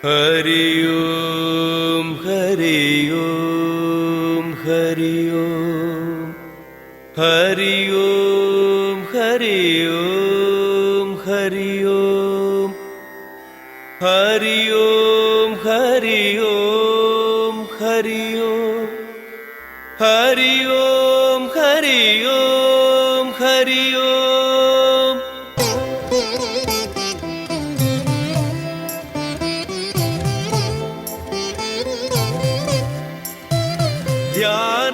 ഹരി ഓം ഹരി ഓം ഹരി ഓം ഹരി ഓം ഹരി ഓം ഹരി ഓം ഹരി ഓം ഹരി ഓം ഹരി ഓം ഹരി ഓം ഹരി ഓം ഹരി ഓം.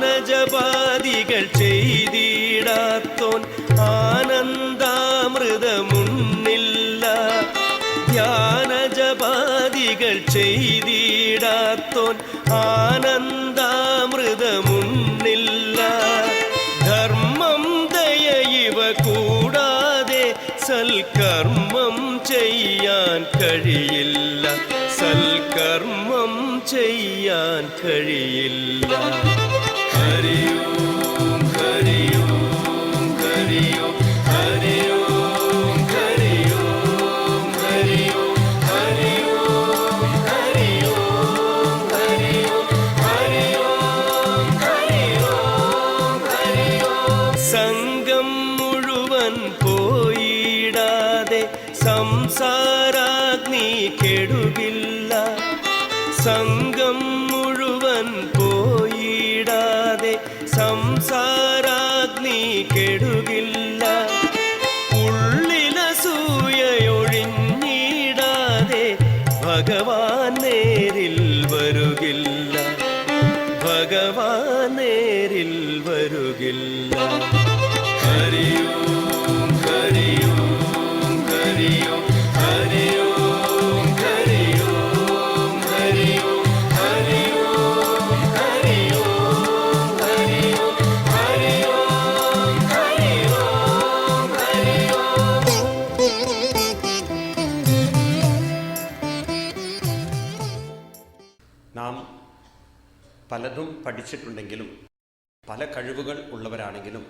ധ്യാനജപാദികൾ ചെയ്തിടാത്തോൻ ആനന്ദാമൃതമുന്നില്ല. ധ്യാനജപാദികൾ ചെയ്തിടാത്തോൻ ആനന്ദാമൃതമുന്നില്ല. ധർമ്മം ദയ ഇവ കൂടാതെ സൽക്കർമ്മം ചെയ്യാൻ കഴിയില്ല. സൽക്കർമ്മം ചെയ്യാൻ കഴിയില്ല. ഹരി ഓം ഹരി ഓം ഹരി ഓം ഹരി ഓം ഹരി ഓം ഹരി ഓം ഹരി ഓം ഹരി ഓം ഹരി ഓം ഹരി ഓം ഹരി ഓം ഹരി ഓം. സംഘം മുഴുവൻ പോയിടാതെ സംസാരാഗ്നി കെടുകില്ല. സംഘം മുഴുവൻ പോയിടാതെ സംസാരാഗ്നി കെടുകില്ല. ഉള്ളിലസൂയയൊഴിഞ്ഞിടാതെ ഭഗവാൻ നേരിൽ വരുകില്ല. ഭഗവാൻ നേരിൽ വരുകില്ല. ഹരി ഓം ഹരി ഓം ഹരി ഓം ഹരി ഓം ഹരി ഓം ഹരി ഓം ഹരി ഓം ഹരി ഓം ഹരി ഓം ഹരി ഓം ഹരി ഓം ഹരി ഓം. നാം പലതും പഠിച്ചിട്ടുണ്ടെങ്കിലും പല കഴിവുകൾ ഉള്ളവരാണെങ്കിലും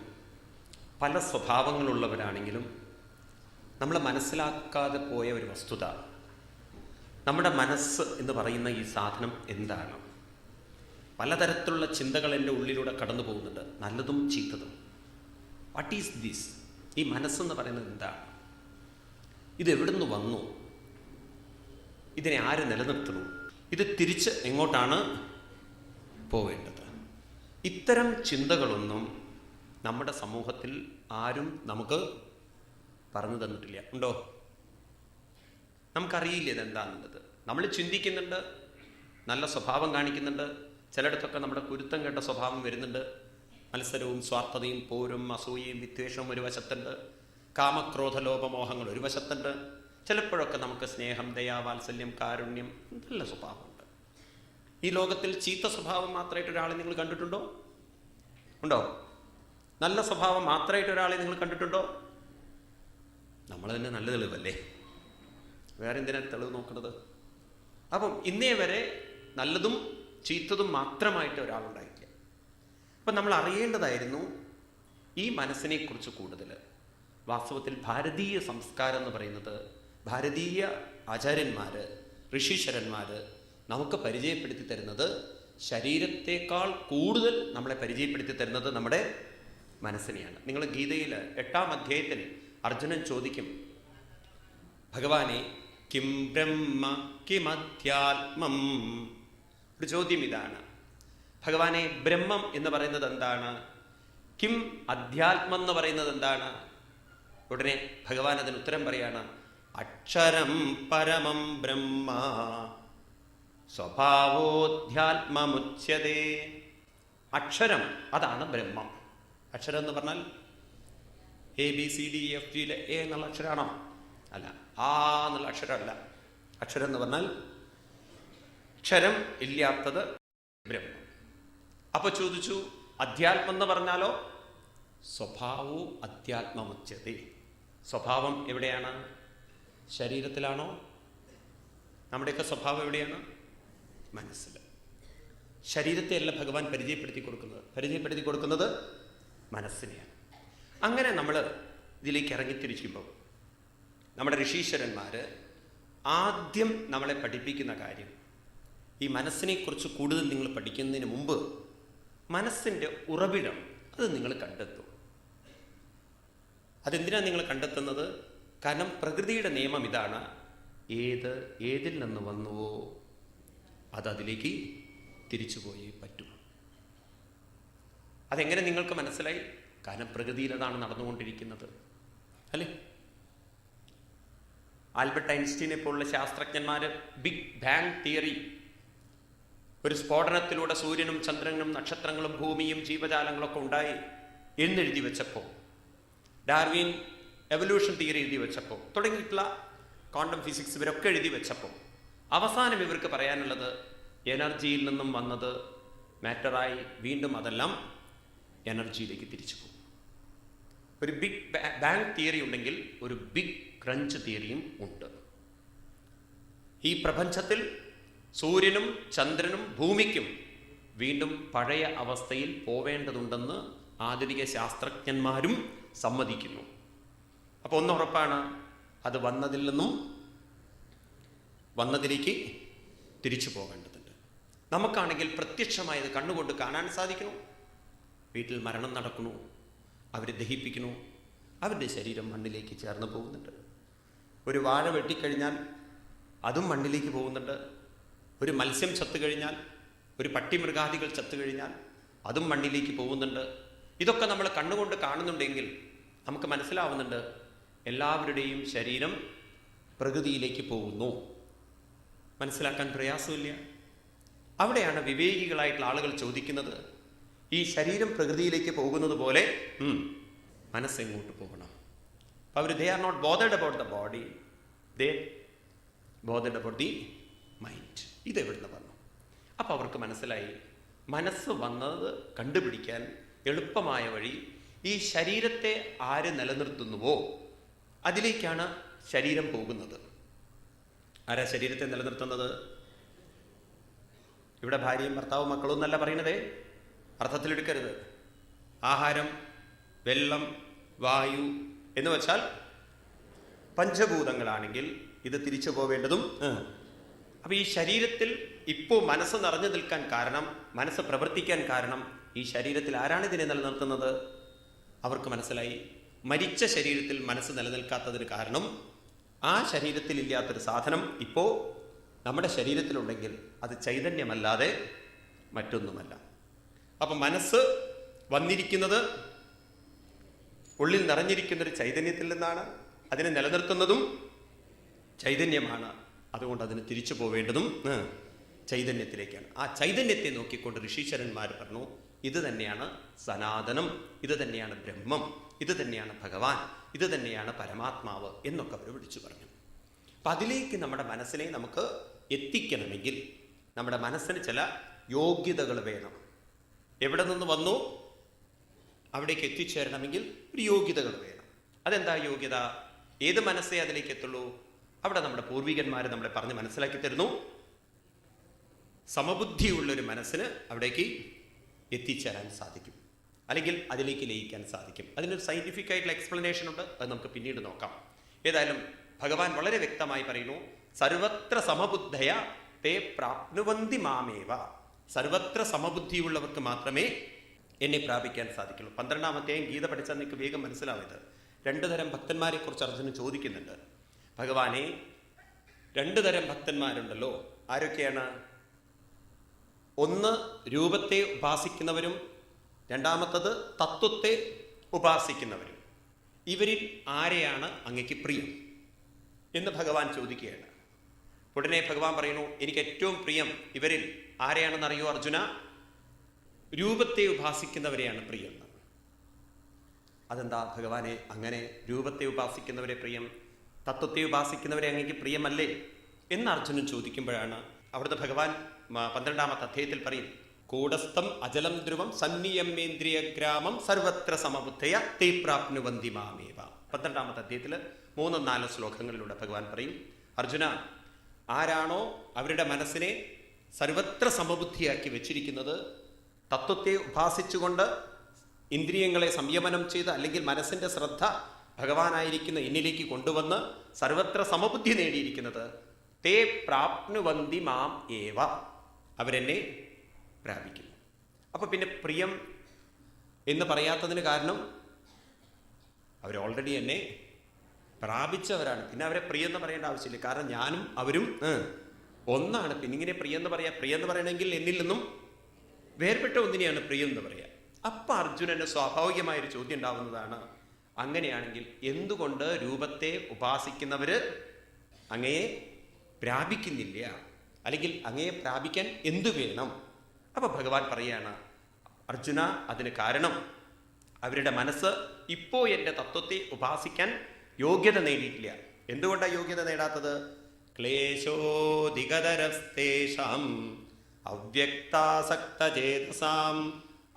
പല സ്വഭാവങ്ങളുള്ളവരാണെങ്കിലും നമ്മൾ മനസ്സിലാക്കാതെ പോയ ഒരു വസ്തുത, നമ്മുടെ മനസ്സ് എന്ന് പറയുന്ന ഈ സാധനം എന്താണ്? പലതരത്തിലുള്ള ചിന്തകൾ എൻ്റെ ഉള്ളിലൂടെ കടന്നു പോകുന്നുണ്ട്, നല്ലതും ചീത്തതും. What is this? ഈ മനസ്സെന്ന് പറയുന്നത് എന്താണ്? ഇത് എവിടുന്ന് വന്നു? ഇതിനെ ആര് നിലനിർത്തുന്നു? ഇത് തിരിച്ച് എങ്ങോട്ടാണ് പോവേണ്ടത്? ഇത്തരം ചിന്തകളൊന്നും നമ്മുടെ സമൂഹത്തിൽ ആരും നമുക്ക് പറഞ്ഞു തന്നിട്ടില്ല. ഉണ്ടോ? നമുക്കറിയില്ല ഇതെന്താണെന്നുള്ളത്. നമ്മൾ ചിന്തിക്കുന്നുണ്ട്, നല്ല സ്വഭാവം കാണിക്കുന്നുണ്ട്. ചിലയിടത്തൊക്കെ നമ്മുടെ കുരുത്തം കേട്ട സ്വഭാവം വരുന്നുണ്ട്. മത്സരവും സ്വാർത്ഥതയും പോരും അസൂയയും വിദ്വേഷവും ഒരു വശത്തുണ്ട്. കാമക്രോധ ലോപമോഹങ്ങൾ ഒരു വശത്തുണ്ട്. ചിലപ്പോഴൊക്കെ നമുക്ക് സ്നേഹം, ദയ, വാത്സല്യം, കാരുണ്യം, നല്ല സ്വഭാവമുണ്ട്. ഈ ലോകത്തിൽ ചീത്ത സ്വഭാവം മാത്രമായിട്ട് ഒരാളെ നിങ്ങൾ കണ്ടിട്ടുണ്ടോ? ഉണ്ടോ? നല്ല സ്വഭാവം മാത്രമായിട്ട് ഒരാളെ നിങ്ങൾ കണ്ടിട്ടുണ്ടോ? നമ്മൾ തന്നെ നല്ല തെളിവല്ലേ, വേറെ എന്തിനാണ് തെളിവ് നോക്കുന്നത്? അപ്പം ഇന്നേ വരെ നല്ലതും ചീത്തതും മാത്രമായിട്ട് ഒരാളുണ്ടായില്ല. അപ്പം നമ്മൾ അറിയേണ്ടതായിരുന്നു ഈ മനസ്സിനെക്കുറിച്ച് കൂടുതൽ. വാസ്തവത്തിൽ ഭാരതീയ സംസ്കാരം എന്ന് പറയുന്നത്, ഭാരതീയ ആചാര്യന്മാർ, ഋഷീശ്വരന്മാർ നമുക്ക് പരിചയപ്പെടുത്തി തരുന്നത്, ശരീരത്തേക്കാൾ കൂടുതൽ നമ്മളെ പരിചയപ്പെടുത്തി തരുന്നത് നമ്മുടെ മനസ്സിനെയാണ്. നിങ്ങൾ ഗീതയിൽ 8-ാം അധ്യായത്തിൽ അർജുനൻ ചോദിക്കും, ഭഗവാനെ കിം ബ്രഹ്മ കിമധ്യാത്മം. ഒരു ചോദ്യം ഇതാണ്, ഭഗവാനെ ബ്രഹ്മം എന്ന് പറയുന്നത് എന്താണ്? കിം അധ്യാത്മം എന്ന് പറയുന്നത് എന്താണ്? ഉടനെ ഭഗവാൻ അതിന് ഉത്തരം പറയാണ്, അക്ഷരം പരമം ബ്രഹ്മ സ്വഭാവോധ്യാത്മമുച്യതേ. അക്ഷരം, അതാണ് ബ്രഹ്മം. അക്ഷരം എന്ന് പറഞ്ഞാൽ ABCDEFG എ എന്നുള്ള അക്ഷരമാണോ? അല്ല. ആ എന്നുള്ള അക്ഷരമല്ല. അക്ഷരം എന്ന് പറഞ്ഞാൽ അക്ഷരം ഇല്ലാത്തത് ബ്രഹ്മം. അപ്പൊ ചോദിച്ചു, അധ്യാത്മം എന്ന് പറഞ്ഞാലോ? സ്വഭാവവും അധ്യാത്മമുച്യതേ. സ്വഭാവം എവിടെയാണ്? ശരീരത്തിലാണോ? നമ്മുടെയൊക്കെ സ്വഭാവം എവിടെയാണ്? മനസ്സിൽ. ശരീരത്തെയല്ല ഭഗവാൻ പരിചയപ്പെടുത്തി കൊടുക്കുന്നത് മനസ്സിനെയാണ്. അങ്ങനെ നമ്മൾ ഇതിലേക്ക് ഇറങ്ങിത്തിരിക്കുമ്പോൾ നമ്മുടെ ഋഷീശ്വരന്മാർ ആദ്യം നമ്മളെ പഠിപ്പിക്കുന്ന കാര്യം, ഈ മനസ്സിനെക്കുറിച്ച് കൂടുതൽ നിങ്ങൾ പഠിക്കുന്നതിന് മുമ്പ് മനസ്സിൻ്റെ ഉറവിടം അത് നിങ്ങൾ കണ്ടെത്തും. അതെന്തിനാണ് നിങ്ങൾ കണ്ടെത്തുന്നത്? കാരണം പ്രകൃതിയുടെ നിയമം ഇതാണ്, ഏതിൽ നിന്ന് വന്നുവോ അതതിലേക്ക് തിരിച്ചു പോയേ പറ്റൂ. അതെങ്ങനെ നിങ്ങൾക്ക് മനസ്സിലായി? കാരണം പ്രകൃതിയിൽ അതാണ് നടന്നുകൊണ്ടിരിക്കുന്നത്, അല്ലേ? ആൽബർട്ട് ഐൻസ്റ്റീനെ പോലുള്ള ശാസ്ത്രജ്ഞന്മാർ ബിഗ് ബാങ് തിയറി, ഒരു സ്ഫോടനത്തിലൂടെ സൂര്യനും ചന്ദ്രനും നക്ഷത്രങ്ങളും ഭൂമിയും ജീവജാലങ്ങളൊക്കെ ഉണ്ടായി എന്നെഴുതി വെച്ചപ്പോൾ, ഡാർവിൻ എവല്യൂഷൻ തിയറി എഴുതി വെച്ചപ്പോൾ, തുടങ്ങിയിട്ടുള്ള ക്വാണ്ടം ഫിസിക്സ് ഇവരൊക്കെ എഴുതി വെച്ചപ്പോൾ അവസാനം ഇവർക്ക് പറയാനുള്ളത് എനർജിയിൽ നിന്നും വന്നത് മാറ്ററായി വീണ്ടും അതെല്ലാം എനർജിയിലേക്ക് തിരിച്ചു പോകും. ഒരു ബിഗ് ബാങ് തിയറി ഉണ്ടെങ്കിൽ ഒരു ബിഗ് ക്രഞ്ച് തിയറിയും ഉണ്ട്. ഈ പ്രപഞ്ചത്തിൽ സൂര്യനും ചന്ദ്രനും ഭൂമിക്കും വീണ്ടും പഴയ അവസ്ഥയിൽ പോവേണ്ടതുണ്ടെന്ന് ആധുനിക ശാസ്ത്രജ്ഞന്മാരും സമ്മതിക്കുന്നു. അപ്പോൾ ഒന്ന് ഉറപ്പാണ്, അത് വന്നതിൽ നിന്നും വന്നതിലേക്ക് തിരിച്ചു പോകേണ്ടതുണ്ട്. നമുക്കാണെങ്കിൽ പ്രത്യക്ഷമായത് കണ്ണുകൊണ്ട് കാണാൻ സാധിക്കുന്നു. വീട്ടിൽ മരണം നടക്കുന്നു, അവർ ദഹിപ്പിക്കുന്നു, അവരുടെ ശരീരം മണ്ണിലേക്ക് ചേർന്ന് പോകുന്നുണ്ട്. ഒരു വാഴ വെട്ടിക്കഴിഞ്ഞാൽ അതും മണ്ണിലേക്ക് പോകുന്നുണ്ട്. ഒരു മത്സ്യം ചത്തുകഴിഞ്ഞാൽ, ഒരു പട്ടിമൃഗാദികൾ ചത്തുകഴിഞ്ഞാൽ അതും മണ്ണിലേക്ക് പോകുന്നുണ്ട്. ഇതൊക്കെ നമ്മൾ കണ്ണുകൊണ്ട് കാണുന്നുണ്ടെങ്കിൽ നമുക്ക് മനസ്സിലാവുന്നുണ്ട് എല്ലാവരുടെയും ശരീരം പ്രകൃതിയിലേക്ക് പോകുന്നു. മനസ്സിലാക്കാൻ പ്രയാസമില്ല. അവിടെയാണ് വിവേകികളായിട്ടുള്ള ആളുകൾ ചോദിക്കുന്നത്, ഈ ശരീരം പ്രകൃതിയിലേക്ക് പോകുന്നത് പോലെ മനസ്സെങ്ങോട്ട് പോകണം? അപ്പോൾ അവർ they are not bothered about the body, they bothered about the mind. ഇതെവിടുന്ന് വന്നു? അപ്പോൾ അവർക്ക് മനസ്സിലായി, മനസ്സ് വന്നത് കണ്ടുപിടിക്കാൻ എളുപ്പമായ വഴി ഈ ശരീരത്തെ ആര് നിലനിർത്തുന്നുവോ അതിലേക്കാണ് ശരീരം പോകുന്നത്. ആരാ ശരീരത്തെ നിലനിർത്തുന്നത്? ഇവിടെ ഭാര്യയും ഭർത്താവും മക്കളും എന്നല്ല പറയുന്നതേ, അർത്ഥത്തിലെടുക്കരുത്. ആഹാരം, വെള്ളം, വായു എന്ന് വെച്ചാൽ പഞ്ചഭൂതങ്ങളാണെങ്കിൽ ഇത് തിരിച്ചു പോവേണ്ടതും. അപ്പോൾ ഈ ശരീരത്തിൽ ഇപ്പോൾ മനസ്സ് നിറഞ്ഞു നിൽക്കാൻ കാരണം, മനസ്സ് പ്രവർത്തിക്കാൻ കാരണം ഈ ശരീരത്തിൽ ആരാണ് ഇതിനെ നിലനിർത്തുന്നത്? അവർക്ക് മനസ്സിലായി, മരിച്ച ശരീരത്തിൽ മനസ്സ് നിലനിൽക്കാത്തതിന് കാരണം ആ ശരീരത്തിൽ ഇല്ലാത്തൊരു സാധനം ഇപ്പോൾ നമ്മുടെ ശരീരത്തിലുണ്ടെങ്കിൽ അത് ചൈതന്യമല്ലാതെ മറ്റൊന്നുമല്ല. അപ്പം മനസ്സ് വന്നിരിക്കുന്നത് ഉള്ളിൽ നിറഞ്ഞിരിക്കുന്നൊരു ചൈതന്യത്തിൽ നിന്നാണ്. അതിനെ നിലനിർത്തുന്നതും ചൈതന്യമാണ്. അതുകൊണ്ട് അതിന് തിരിച്ചു പോവേണ്ടതും ചൈതന്യത്തിലേക്കാണ്. ആ ചൈതന്യത്തെ നോക്കിക്കൊണ്ട് ഋഷീശ്വരന്മാർ പറഞ്ഞു, ഇത് തന്നെയാണ് സനാതനം, ഇത് തന്നെയാണ് ബ്രഹ്മം, ഇത് തന്നെയാണ് ഭഗവാൻ, ഇത് തന്നെയാണ് പരമാത്മാവ് എന്നൊക്കെ അവർ വിളിച്ചു പറഞ്ഞു. അപ്പം അതിലേക്ക് നമ്മുടെ മനസ്സിനെ നമുക്ക് എത്തിക്കണമെങ്കിൽ നമ്മുടെ മനസ്സിന് ചില യോഗ്യതകൾ വേണം. എവിടെ നിന്ന് വന്നു അവിടേക്ക് എത്തിച്ചേരണമെങ്കിൽ ഒരു യോഗ്യതകൾ വേണം. അതെന്താ യോഗ്യത? ഏത് മനസ്സേ അതിലേക്ക് എത്തുള്ളൂ? അവിടെ നമ്മുടെ പൂർവികന്മാർ നമ്മളെ പറഞ്ഞ് മനസ്സിലാക്കി തരുന്നു, സമബുദ്ധിയുള്ളൊരു മനസ്സിന് അവിടേക്ക് എത്തിച്ചേരാൻ സാധിക്കും, അല്ലെങ്കിൽ അതിലേക്ക് ലയിക്കാൻ സാധിക്കും. അതിനൊരു സയന്റിഫിക് ആയിട്ടുള്ള എക്സ്പ്ലനേഷൻ ഉണ്ട്, അത് നമുക്ക് പിന്നീട് നോക്കാം. ഏതായാലും ഭഗവാൻ വളരെ വ്യക്തമായി പറയുന്നു, സർവത്ര സമബുദ്ധയ തേ പ്രാപ്നുവന്തി മാമേവ. സർവത്ര സമബുദ്ധിയുള്ളവർക്ക് മാത്രമേ എന്നെ പ്രാപിക്കാൻ സാധിക്കുള്ളൂ. 12-ാമത്തെയും ഗീത പഠിച്ചാൽ നിങ്ങൾക്ക് വേഗം മനസ്സിലാവുന്നത്. 2 തരം ഭക്തന്മാരെ കുറിച്ച് അർജുനൻ ചോദിക്കുന്നുണ്ട്. ഭഗവാനെ, 2 തരം ഭക്തന്മാരുണ്ടല്ലോ, ആരൊക്കെയാണ്? ഒന്ന് രൂപത്തെ ഉപാസിക്കുന്നവരും, രണ്ടാമത്തത് തത്വത്തെ ഉപാസിക്കുന്നവരും. ഇവരിൽ ആരെയാണ് അങ്ങയ്ക്ക് പ്രിയം എന്ന് ഭഗവാൻ ചോദിക്കുകയാണ്. ഉടനെ ഭഗവാൻ പറയുന്നു, എനിക്ക് ഏറ്റവും പ്രിയം ഇവരിൽ ആരെയാണെന്നറിയോ അർജുന? രൂപത്തെ ഉപാസിക്കുന്നവരെയാണ് പ്രിയം. അതെന്താ ഭഗവാനെ അങ്ങനെ രൂപത്തെ ഉപാസിക്കുന്നവരെ പ്രിയം, തത്വത്തെ ഉപാസിക്കുന്നവരെ അങ്ങേക്ക് പ്രിയമല്ലേ എന്ന് അർജുനൻ ചോദിക്കുമ്പോഴാണ് അവിടുത്തെ ഭഗവാൻ 12-ാമത്തെ അധ്യായത്തിൽ പറയും, കൂടസ്ഥം അജലം ധ്രുവം സന്നിയമ്മേന്ദ്രിയ ഗ്രാമം സർവത്ര സമബുദ്ധയ തേ പ്രാപ്നുവന്തി മാമേവ. 12-ാമത്തെ അധ്യായത്തിൽ 3-4 ശ്ലോകങ്ങളിലൂടെ ഭഗവാൻ പറയും, അർജുന, ആരാണോ അവരുടെ മനസ്സിനെ സർവത്ര സമബുദ്ധിയാക്കി വെച്ചിരിക്കുന്നത്, തത്വത്തെ ഉപാസിച്ചുകൊണ്ട് ഇന്ദ്രിയങ്ങളെ സംയമനം ചെയ്ത് അല്ലെങ്കിൽ മനസ്സിൻ്റെ ശ്രദ്ധ ഭഗവാനായിരിക്കുന്ന എന്നിലേക്ക് കൊണ്ടുവന്ന് സർവത്ര സമബുദ്ധി നേടിയിരിക്കുന്നത്, തേ പ്രാപ്നുവന്തി മാം ഏവ, അവരെന്നെ പ്രാപിക്കുന്നു. അപ്പൊ പിന്നെ പ്രിയം എന്ന് പറയാത്തതിന് കാരണം അവർ ഓൾറെഡി എന്നെ പ്രാപിച്ചവരാണ്. പിന്നെ അവരെ പ്രിയം എന്ന് പറയേണ്ട ആവശ്യമില്ല, കാരണം ഞാനും അവരും ഒന്നാണ്. പിന്നെ ഇങ്ങനെ പ്രിയം എന്ന് പറയാ, പ്രിയം എന്ന് പറയണമെങ്കിൽ എന്നിൽ നിന്നും വേർപെട്ട ഒന്നിനെയാണ് പ്രിയം എന്ന് പറയാ. അപ്പൊ അർജുനന് സ്വാഭാവികമായൊരു ചോദ്യം ഉണ്ടാവുന്നതാണ്, അങ്ങനെയാണെങ്കിൽ എന്തുകൊണ്ട് രൂപത്തെ ഉപാസിക്കുന്നവര് അങ്ങയെ പ്രാപിക്കുന്നില്ല, അല്ലെങ്കിൽ അങ്ങയെ പ്രാപിക്കാൻ എന്തു വേണം? അപ്പൊ ഭഗവാൻ പറയാണ്, അർജുന, അതിന് കാരണം അവരുടെ മനസ്സ് ഇപ്പോ എൻ്റെ തത്വത്തെ ഉപാസിക്കാൻ യോഗ്യത നേടിയിട്ടില്ല. എന്തുകൊണ്ടാണ് യോഗ്യത നേടാത്തത്? ക്ലേശോധികതരസ്തേഷാം അവ്യക്താസക്തചേതസാം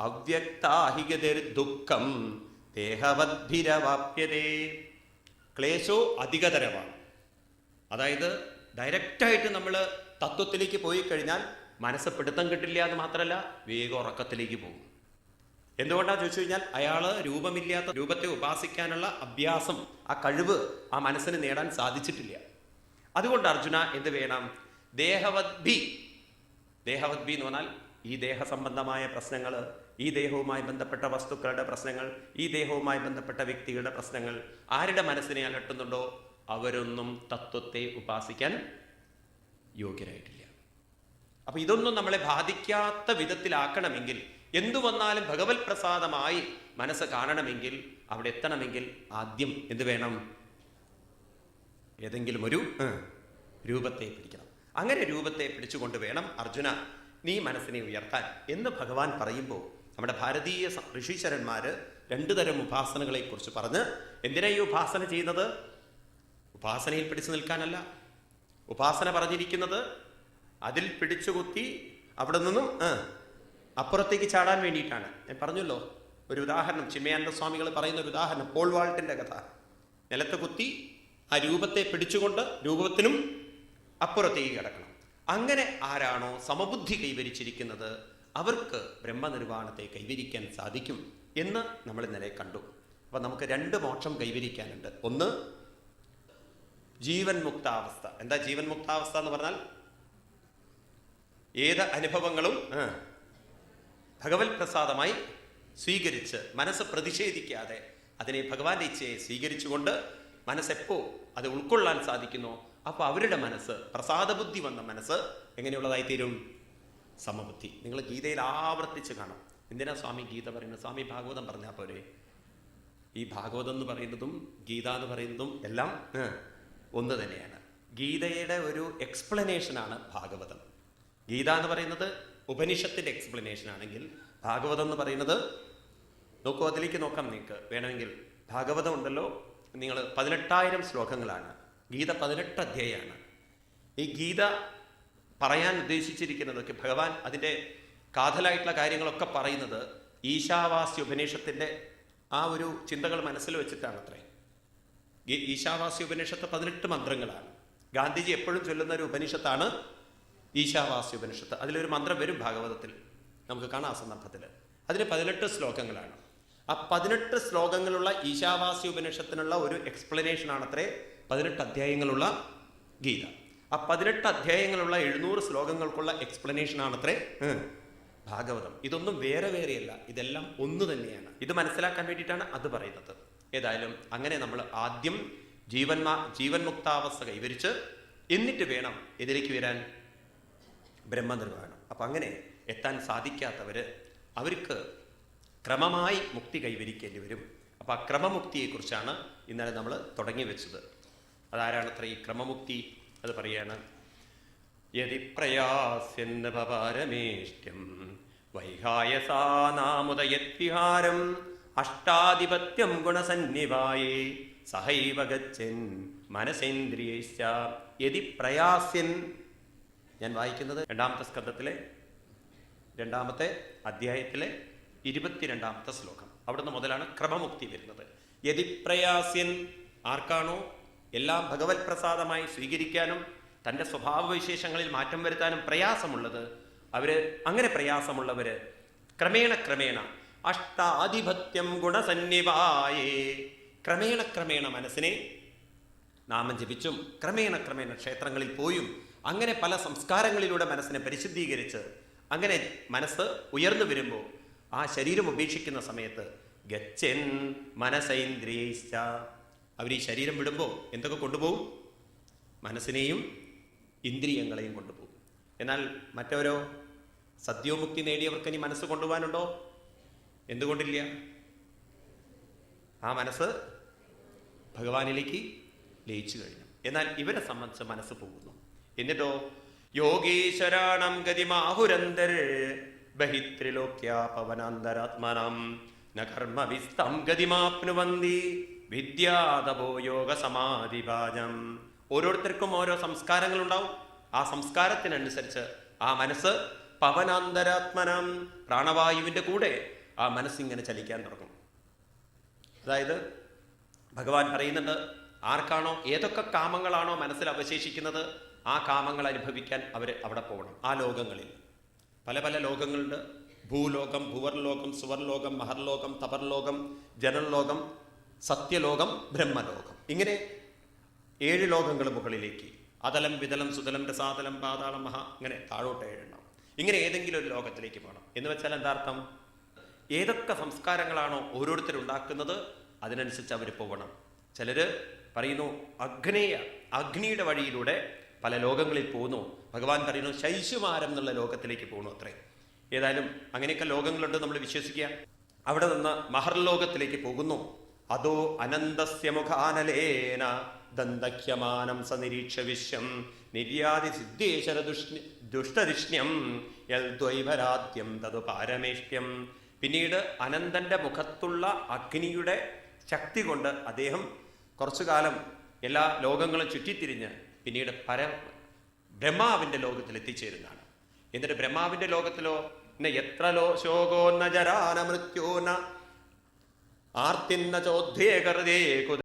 അവ്യക്താഹിഗതിർദുഃഖം ദേഹവദ്ഭിരവാപ്യതേ. ക്ലേശോ അധികതരമാണ്. അതായത് ഡയറക്റ്റായിട്ട് നമ്മൾ തത്വത്തിലേക്ക് പോയി കഴിഞ്ഞാൽ മനസ്സ് പിടുത്തം കിട്ടില്ല എന്ന് മാത്രമല്ല, വേഗം ഉറക്കത്തിലേക്ക് പോകും. എന്തുകൊണ്ടാണ് ചോദിച്ചു കഴിഞ്ഞാൽ, അയാള് രൂപമില്ലാത്ത രൂപത്തെ ഉപാസിക്കാനുള്ള അഭ്യാസം, ആ കഴിവ് ആ മനസ്സിന് നേടാൻ സാധിച്ചിട്ടില്ല. അതുകൊണ്ട് അർജുന എന്ത് വേണം? ദേഹവദ്ഭി. ദേഹവദ്ഭി എന്ന് പറഞ്ഞാൽ ഈ ദേഹസംബന്ധമായ പ്രശ്നങ്ങൾ, ഈ ദേഹവുമായി ബന്ധപ്പെട്ട വസ്തുക്കളുടെ പ്രശ്നങ്ങൾ, ഈ ദേഹവുമായി ബന്ധപ്പെട്ട വ്യക്തികളുടെ പ്രശ്നങ്ങൾ ആരുടെ മനസ്സിനെ അലട്ടുന്നുണ്ടോ അവരൊന്നും തത്വത്തെ ഉപാസിക്കാൻ യോഗ്യരായിട്ടില്ല. അപ്പൊ ഇതൊന്നും നമ്മളെ ബാധിക്കാത്ത വിധത്തിലാക്കണമെങ്കിൽ, എന്തു വന്നാലും ഭഗവത് പ്രസാദമായി മനസ്സ് കാണണമെങ്കിൽ, അവിടെ എത്തണമെങ്കിൽ ആദ്യം എന്ത് വേണം? ഏതെങ്കിലും ഒരു രൂപത്തെ പിടിക്കണം. അങ്ങനെ രൂപത്തെ പിടിച്ചുകൊണ്ട് വേണം അർജുന നീ മനസ്സിനെ ഉയർത്താൻ എന്ന് ഭഗവാൻ പറയുമ്പോൾ, നമ്മുടെ ഭാരതീയ ഋഷീശ്വരന്മാര് രണ്ടു തരം ഉപാസനകളെ കുറിച്ച് പറഞ്ഞ്, എന്തിനാ ഈ ഉപാസന ചെയ്യുന്നത്? ഉപാസനയിൽ പിടിച്ചു നിൽക്കാനല്ല. ഉപാസന പറഞ്ഞിരിക്കുന്നത് അതിൽ പിടിച്ചുകുത്തി അവിടെ നിന്നും അപ്പുറത്തേക്ക് ചാടാൻ വേണ്ടിയിട്ടാണ്. ഞാൻ പറഞ്ഞല്ലോ ഒരു ഉദാഹരണം, ചിന്മയാനന്ദ സ്വാമികൾ പറയുന്ന ഒരു ഉദാഹരണം, പോൾ വാൾട്ടിന്റെ കഥ. നിലത്ത് കുത്തി ആ രൂപത്തെ പിടിച്ചുകൊണ്ട് രൂപത്തിനും അപ്പുറത്തേക്ക് കിടക്കണം. അങ്ങനെ ആരാണോ സമബുദ്ധി കൈവരിച്ചിരിക്കുന്നത് അവർക്ക് ബ്രഹ്മനിർവാണത്തെ കൈവരിക്കാൻ സാധിക്കും എന്ന് നമ്മൾ ഇന്നലെ കണ്ടു. അപ്പൊ നമുക്ക് രണ്ട് മോക്ഷം കൈവരിക്കാനുണ്ട്. ഒന്ന് ജീവൻ മുക്താവസ്ഥ. എന്താ ജീവൻ മുക്താവസ്ഥ എന്ന് പറഞ്ഞാൽ? ഏത് അനുഭവങ്ങളും ഭഗവത് പ്രസാദമായി സ്വീകരിച്ച് മനസ്സ് പ്രതിഷേധിക്കാതെ അതിനെ ഭഗവാന്റെ ഇച്ഛയെ സ്വീകരിച്ചുകൊണ്ട് മനസ്സെപ്പോ അത് ഉൾക്കൊള്ളാൻ സാധിക്കുന്നോ അപ്പൊ അവരുടെ മനസ്സ്, പ്രസാദബുദ്ധി വന്ന മനസ്സ് എങ്ങനെയുള്ളതായി തീരും? സമബുദ്ധി. നിങ്ങൾ ഗീതയിൽ ആവർത്തിച്ച് കാണാം. എന്തിനാ സ്വാമി ഗീത പറയുന്നത്? സ്വാമി ഭാഗവതം പറഞ്ഞാൽ പോരെ? ഈ ഭാഗവതം എന്ന് പറയുന്നതും ഗീത എന്ന് പറയുന്നതും എല്ലാം ഒന്ന് തന്നെയാണ്. ഗീതയുടെ ഒരു എക്സ്പ്ലനേഷനാണ് ഭാഗവതം. ഗീത എന്ന് പറയുന്നത് ഉപനിഷത്തിന്റെ എക്സ്പ്ലനേഷൻ ആണെങ്കിൽ, ഭാഗവതം എന്ന് പറയുന്നത്, നോക്കൂ, അതിലേക്ക് നോക്കാം നിങ്ങൾക്ക് വേണമെങ്കിൽ. ഭാഗവതം ഉണ്ടല്ലോ, നിങ്ങൾ 18,000 ശ്ലോകങ്ങളാണ്. ഗീത 18 അധ്യായമാണ്. ഈ ഗീത പറയാൻ ഉദ്ദേശിച്ചിരിക്കുന്നതൊക്കെ ഭഗവാൻ അതിൻ്റെ കാതലായിട്ടുള്ള കാര്യങ്ങളൊക്കെ പറയുന്നത് ഈശാവാസ്യ ഉപനിഷത്തിന്റെ ആ ഒരു ചിന്തകൾ മനസ്സിൽ വെച്ചിട്ടാണ് അത്രേ. ഈശാവാസ്യ ഉപനിഷത്ത് 18 മന്ത്രങ്ങളാണ്. ഗാന്ധിജി എപ്പോഴും ചൊല്ലുന്ന ഒരു ഉപനിഷത്താണ് ഈശാവാസ്യ ഉപനിഷത്ത്. അതിലൊരു മന്ത്രം വരും ഭാഗവതത്തിൽ, നമുക്ക് കാണാം ആ സന്ദർഭത്തിൽ. അതിന് 18 ശ്ലോകങ്ങളാണ്. ആ 18 ശ്ലോകങ്ങളുള്ള ഈശാവാസ്യ ഉപനിഷത്തിനുള്ള ഒരു എക്സ്പ്ലനേഷൻ ആണത്രേ 18 അധ്യായങ്ങളുള്ള ഗീത. ആ 18 അധ്യായങ്ങളുള്ള 700 ശ്ലോകങ്ങൾക്കുള്ള എക്സ്പ്ലനേഷൻ ആണത്രേ ഭാഗവതം. ഇതൊന്നും വേറെ വേറെയല്ല, ഇതെല്ലാം ഒന്ന് തന്നെയാണ്. ഇത് മനസ്സിലാക്കാൻ വേണ്ടിയിട്ടാണ് അത് പറയുന്നത്. ഏതായാലും അങ്ങനെ നമ്മൾ ആദ്യം ജീവൻ മുക്താവസ്ഥ കൈവരിച്ച് എന്നിട്ട് വേണം ഇതിലേക്ക് വരാൻ ബ്രഹ്മനിർവ്വാണം. അപ്പം അങ്ങനെ എത്താൻ സാധിക്കാത്തവര് അവർക്ക് ക്രമമായി മുക്തി കൈവരിക്കേണ്ടി വരും. അപ്പം ആ ക്രമമുക്തിയെക്കുറിച്ചാണ് ഇന്നലെ നമ്മൾ തുടങ്ങി വെച്ചത്. അതാരാണത്ര ഈ ക്രമമുക്തി? അത് പറയാണ്, യതി പ്രയാസ്യന്നപരമേഷ്ട്യം വൈഹായസാനാമുദയദ്വിഹാരം അഷ്ടാധിപത്യം ഗുണസന്നിവായേ സഹൈവ ഗച്ഛൻ മനസേന്ദ്രിയൈശ്ച യതി പ്രയാസ്യൻ. ഞാൻ വായിക്കുന്നത് 2-ാമത്തെ സ്കന്ധത്തിലെ 2-ാമത്തെ അധ്യായത്തിലെ 22-ാമത്തെ ശ്ലോകം. അവിടുന്ന് മുതലാണ് ക്രമമുക്തി വരുന്നത്. യതി പ്രയാസ്യൻ, ആർക്കാണോ എല്ലാം ഭഗവത് പ്രസാദമായി സ്വീകരിക്കാനും തൻ്റെ സ്വഭാവവിശേഷങ്ങളിൽ മാറ്റം വരുത്താനും പ്രയാസമുള്ളത്, അങ്ങനെ പ്രയാസമുള്ളവര് ക്രമേണ അഷ്ടാധിപത്യം ഗുണസന്നിവായേ, ക്രമേണ മനസ്സിനെ നാമം ജപിച്ചും ക്രമേണ ക്ഷേത്രങ്ങളിൽ പോയും അങ്ങനെ പല സംസ്കാരങ്ങളിലൂടെ മനസ്സിനെ പരിശുദ്ധീകരിച്ച് അങ്ങനെ മനസ്സ് ഉയർന്നു വരുമ്പോൾ ആ ശരീരം ഉപേക്ഷിക്കുന്ന സമയത്ത് ഗച്ഛൻ മനസൈന്ദ്രിയൈശ്ച, അവർ ഈ ശരീരം വിടുമ്പോൾ എന്തൊക്കെ കൊണ്ടുപോകും? മനസ്സിനെയും ഇന്ദ്രിയങ്ങളെയും കൊണ്ടുപോകും. എന്നാൽ മറ്റവരോ, സദ്യോമുക്തി നേടിയവർക്ക് ഇനി മനസ്സ് കൊണ്ടുപോകാനുണ്ടോ? എന്തുകൊണ്ടില്ല? ആ മനസ്സ് ഭഗവാനിലേക്ക് ലയിച്ചു കഴിഞ്ഞു. എന്നാൽ ഇവരെ സംബന്ധിച്ച് മനസ്സ് പോകുന്നു. എന്നിട്ടോ യോഗീശ്വരാണം ഗതിമാഹുരന്തർ ബഹിത്രിലോക്യ പവനാന്തരാത്മനം ന കർമ്മവിസ്തം ഗതിമാപ്നുവന്തി വിദ്യാതപോ യോഗ സമാധിഭാജം. ഓരോരുത്തർക്കും ഓരോ സംസ്കാരങ്ങളുണ്ടാവും. ആ സംസ്കാരത്തിനനുസരിച്ച് ആ മനസ്സ് പവനാന്തരാത്മനം, പ്രാണവായുവിൻ്റെ കൂടെ ആ മനസ്സിങ്ങനെ ചലിക്കാൻ തുടങ്ങും. അതായത് ഭഗവാൻ പറയുന്നുണ്ട്, ആർക്കാണോ ഏതൊക്കെ കാമങ്ങളാണോ മനസ്സിൽ അവശേഷിക്കുന്നത് ആ കാമങ്ങൾ അനുഭവിക്കാൻ അവർ അവിടെ പോകണം. ആ ലോകങ്ങളിൽ പല പല ലോകങ്ങളുണ്ട്. ഭൂലോകം, ഭുവർലോകം, സുവർലോകം, മഹർലോകം, തപർലോകം, ജനലോകം, സത്യലോകം, ബ്രഹ്മലോകം, ഇങ്ങനെ 7 ലോകങ്ങൾ മുകളിലേക്ക്. അതലം, വിതലം, സുതലം, രസാതലം, പാതാളം, മഹാ, ഇങ്ങനെ താഴോട്ട് 7 എണ്ണം. ഇങ്ങനെ ഏതെങ്കിലും ഒരു ലോകത്തിലേക്ക് പോകണം. എന്ന് വെച്ചാൽ എന്താർത്ഥം? ഏതൊക്കെ സംസ്കാരങ്ങളാണോ ഓരോരുത്തരുണ്ടാക്കുന്നത് അതിനനുസരിച്ച് അവർ പോകണം. ചിലർ പറയുന്നു അഗ്നിയുടെ വഴിയിലൂടെ പല ലോകങ്ങളിൽ പോകുന്നു. ഭഗവാൻ പറയുന്നു ശൈശുമാരം എന്നുള്ള ലോകത്തിലേക്ക് പോകുന്നു അത്രേ. ഏതായാലും അങ്ങനെയൊക്കെ ലോകങ്ങളുണ്ട് നമ്മൾ വിശ്വസിക്കുക. അവിടെ നിന്ന് മഹർലോകത്തിലേക്ക് പോകുന്നു. അതോ അനന്തസ്യ മുഖാനലേന ദന്തഹ്യമാനം സനിരീക്ഷ വിശ്വം നിര്യാതി സിദ്ധേശ്വര ദുഷ്ടരിഷ്ണ്യം യൽദ്വൈവരാദ്യം തതു പാരമേഷ്ട്യം. പിന്നീട് അനന്തന്റെ മുഖത്തുള്ള അഗ്നിയുടെ ശക്തി കൊണ്ട് അദ്ദേഹം കുറച്ചു കാലം എല്ലാ ലോകങ്ങളും ചുറ്റിത്തിരിഞ്ഞ് പിന്നീട് ബ്രഹ്മാവിന്റെ ലോകത്തിൽ എത്തിച്ചേരുന്നതാണ്. എന്നിട്ട് ബ്രഹ്മാവിന്റെ ലോകത്തിലോ എത്ര ശോകോ ന ജരാന മൃത്യോ ന ആർത്തിന്ന ചോദ്ധ്യേ കൃതേ